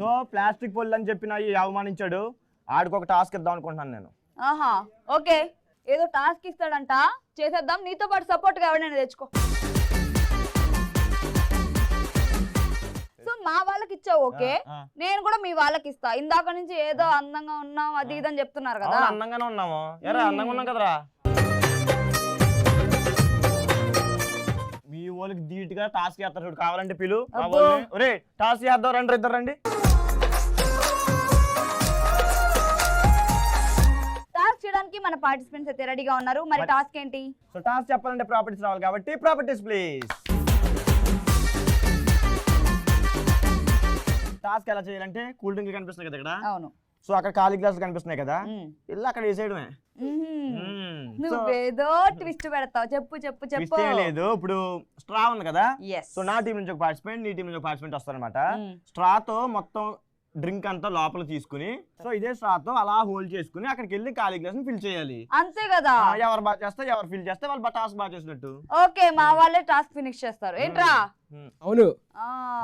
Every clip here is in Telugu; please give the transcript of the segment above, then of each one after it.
సో ప్లాస్టిక్ పొల్లు అని చెప్పి అవమానించాడు, ఆడికి ఒక టాస్క్ ఇద్దాం అనుకుంటున్నాను నేను. ఆహా ఓకే, ఏదో టాస్క్ ఇస్తాడంట, చేసేద్దాం. నీతో పాటు సపోర్ట్ గా ఎవరైనా తెచ్చుకో. సో మా వాళ్ళకి ఇచ్చావు ఓకే, నేను కూడా మీ వాళ్ళకి ఇస్తా. ఇందాక నుంచి ఏదో అందంగా ఉన్నాం అది ఇదని చెప్తున్నారు కదా. అందంగానే ఉన్నాము, అందంగా ఉన్నాం కదరా. మీ వాళ్ళకి ధీటుగా టాస్క్ చేస్తారు చూడు, కావాలంటే పిలు. ఒరే టాస్క్ చేద్దాం, రండి ఇద్దరు రండి. టాస్క్ చేయడానికి మన పార్టిసిపెంట్స్ అయితే రెడీగా ఉన్నారు. మరి టాస్క్ ఏంటి? సో టాస్క్ చెప్పాలంటే ప్రాపర్టీస్ రావాలి కాబట్టి ప్రాపర్టీస్ ప్లీజ్. టాస్క్ ఎలా చేయాలంటే కూల్ డ్రింక్ కనిపిస్తున్నాయి కదా ఇక్కడ. అవును. సో అక్కడ ఖాళీ గ్లాసులు కనిపిస్తున్నాయి కదా, ఇల్లు అక్కడ వేసేయడమే. నువ్వేదో ట్విస్ట్ పెడతావు, చెప్పు చెప్పు చెప్పు. లేదు, ఇప్పుడు స్ట్రా ఉంది కదా, సో నా టీం నుంచి ఒక పార్టిసిపెంట్, నీ టీం నుంచి ఒక పార్టిసిపెంట్ వస్తారనమాట. స్ట్రాతో మొత్తం డ్రింక్ అంతా లోపల తీసుకుని, సో ఇదే స్ట్రాతో అలా హోల్డ్ చేసుకుని అక్కడికి వెళ్ళి ఖాళీ గ్లాస్ ఫిల్ చేయాలి. అంతే కదా. ఎవరు బాగా చేస్తే ఎవరు ఫిల్ చేస్తే వాళ్ళు టాస్క్ బాగా చేసినట్టు. ఓకే, మా వాళ్ళే టాస్క్ ఫినిష్ చేస్తారు ఏంట్రా? అవును.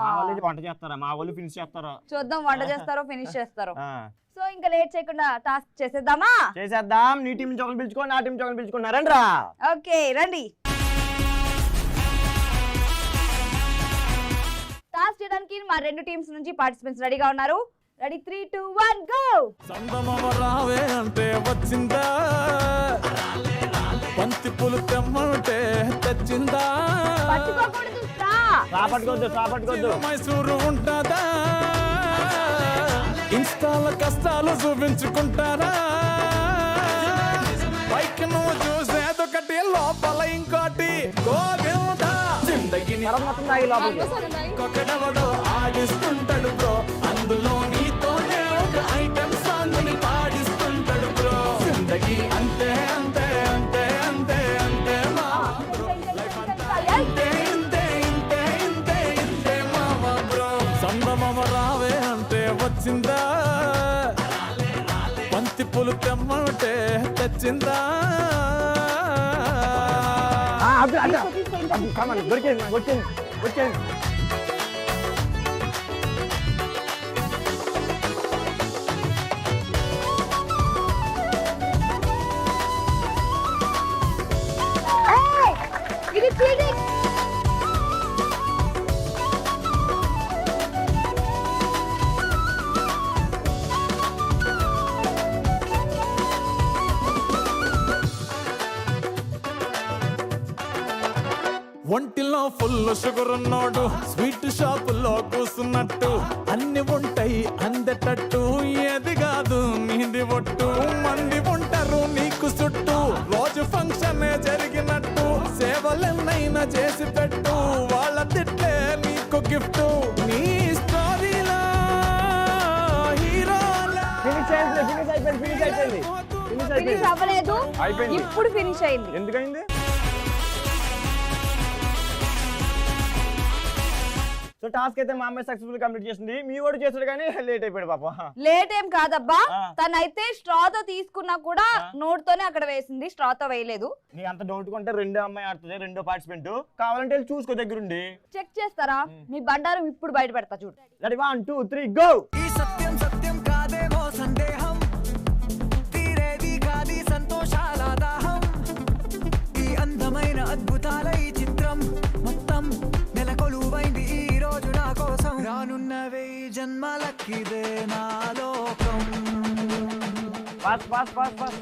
మా వాళ్ళు వంట చేస్తారా, మా వాళ్ళు ఫినిష్ చేస్తారా? చూద్దాం వంట చేస్తారో ఫినిష్ చేస్తారో. సో ఇంకా లేట్ చేయకుండా టాస్క్ చేసేద్దామా? చేసేద్దాం. నీ టీం నుంచి ఒకరిని పిలుచుకో, నా టీం నుంచి ఒకరిని పిలుచుకున్నారండి రా. ఓకే రండి. టాస్క్ చేయడానికి మా రెండు టీమ్స్ నుంచి పార్టిసిపెంట్స్ రెడీగా ఉన్నారు. Ready 3 2 1 go. సందమవ రావే అంటే వచ్చిందా, పంతి పులు తెమ్మంటే తెచ్చిందా, పట్టుకోకూడదు పట్టుకోవద్దు. మైసూరు ఉంటుందా, ఇన్స్టాల కష్టాలు చూపించుకుంటారా, పైకి నువ్వు చూసేదొకటి లోపల ఇంకోటి. గోవిందా జిందగిని కొకడవడో ఆడిస్తుంటాడు బ్రో, అందులో నీతోనే ఒక ఐటమ్ సాంగ్ ని పాడిస్తుంటాడు బ్రో. జిందగి అంతే అంతే అంతే అంతే అంతే మా బ్రో, లైఫ్ అంతా ఇంతే ఇంతే ఇంతే ఇంతే ఇంతే మావా బ్రో. సందమమ రావే అంటే వచ్చిందా, పంతి పులు తెమ్మంటే తెచ్చిందా. వచ్చేయండి. ఇది చీటింగ్. ఒంటిలో ఫుల్ షుగర్ ఉన్నోడు స్వీట్ షాపుల్లో కూసున్నట్టు, అన్ని ఉంటాయి అందటట్టు, ఏది కాదు నీది ఒట్టు. మంది ఉంటారు నీకు చుట్టూ, రోజు ఫంక్షన్ జరిగినట్టు, సేవలెన్నైనా చేసి పెట్టు, వాళ్ళ తిట్టే నీకు గిఫ్ట్. నీ స్టోరీలో హీరోలా ఫినిష్ అవ్వలేదు, ఇప్పుడు ఫినిష్ అయింది. ఎందుకైంది? సో టాస్క్ అయితే మా అమ్మాయి సక్సెస్ఫుల్ కంప్లీట్ చేసింది, మీ వాడు చేసాడు కానీ లేట్ అయిపోయాడు పాప. లేట్ ఏం కాదబ్బా, తనైతే స్ట్రాతో తీసుకున్నా కూడా నోట్తోనే అక్కడ వేసింది, స్ట్రాతో వేయలేదు. నీ అంత డౌట్ కొంటే రెండో అమ్మాయి ఆడుతుంది, రెండో పార్టిసిపెంట్, కావాలంటే వెళ్ళి చూసుకో దగ్గరుండి. చెక్ చేస్తారా? మీ బండారం ఇప్పుడు బయట పెడతా చూడు. Ready 1 2 3 go. ఈ సత్యం సత్యం కాదేమో సందేహం, తీరేది కాది సంతోషాల దాహం, ఈ అందమైన అద్భుతాల ఈ చిత్రం మొత్తం నెలకొలువైంది ఈ రోజు నా కోసం. రానున్నవే జన్మలకిదే నా లోకం. Pass pass pass pass.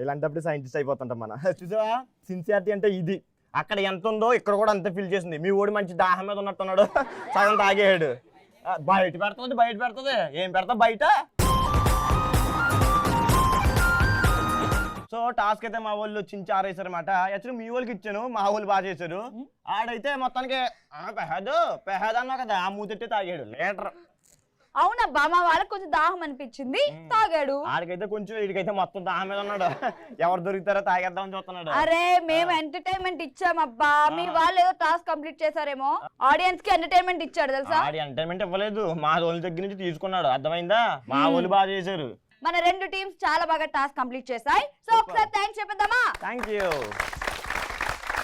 ఇలాంటప్పుడు సైంటిస్ట్ అయిపోతుంటాం మన. చూసావా సిన్సియారిటీ అంటే ఇది. అక్కడ ఎంత ఉందో ఇక్కడ కూడా అంతే ఫిల్ చేసింది. మీ ఓడి మంచి దాహం మీద ఉన్నట్టున్నాడు, సగం తాగేయాడు. బయట పెడుతుంది ఏం పెడతావు బయట? సో టాస్క్ అయితే మా వాళ్ళు చించారేసారు అనమాట. యాక్చువల్లీ మీ వాళ్ళకి ఇచ్చాను, మా వాళ్ళు బాగా చేశారు. ఆడైతే మొత్తానికి పెహద్ అన్నా కదా, ఆ మూతెట్టే తాగాడు లీటర్. అవునబ్బా, మా వాళ్ళకి కొంచెం దాహం అనిపించింది, తాగాడు. ఆడికైతే కొంచెం, వీడికైతే మొత్తం దాహం మీద ఉన్నాడు. ఎవరు దొరుకుతారో తాగేద్దామని చూస్తున్నాడు. అరే మేము ఎంటర్టైన్మెంట్ ఇచ్చామబ్బా, మీ వాళ్ళు ఏదో టాస్క్ కంప్లీట్ చేశారేమో. ఆడియన్స్ కి ఎంటర్టైన్మెంట్ ఇచ్చాడు తెలుసా. ఆడి ఎంటర్టైన్మెంట్ ఇవ్వలేదు, మా వాళ్ళ దగ్గర నుంచి తీసుకున్నాడు. అర్థమైందా? మా వాళ్ళు బాగా చేశారు. మన రెండు టీమ్స్ చాలా బాగా టాస్క్ కంప్లీట్ చేశాయి. సో ఒకసారి థ్యాంక్స్ చెప్పేద్దామా? Thank you.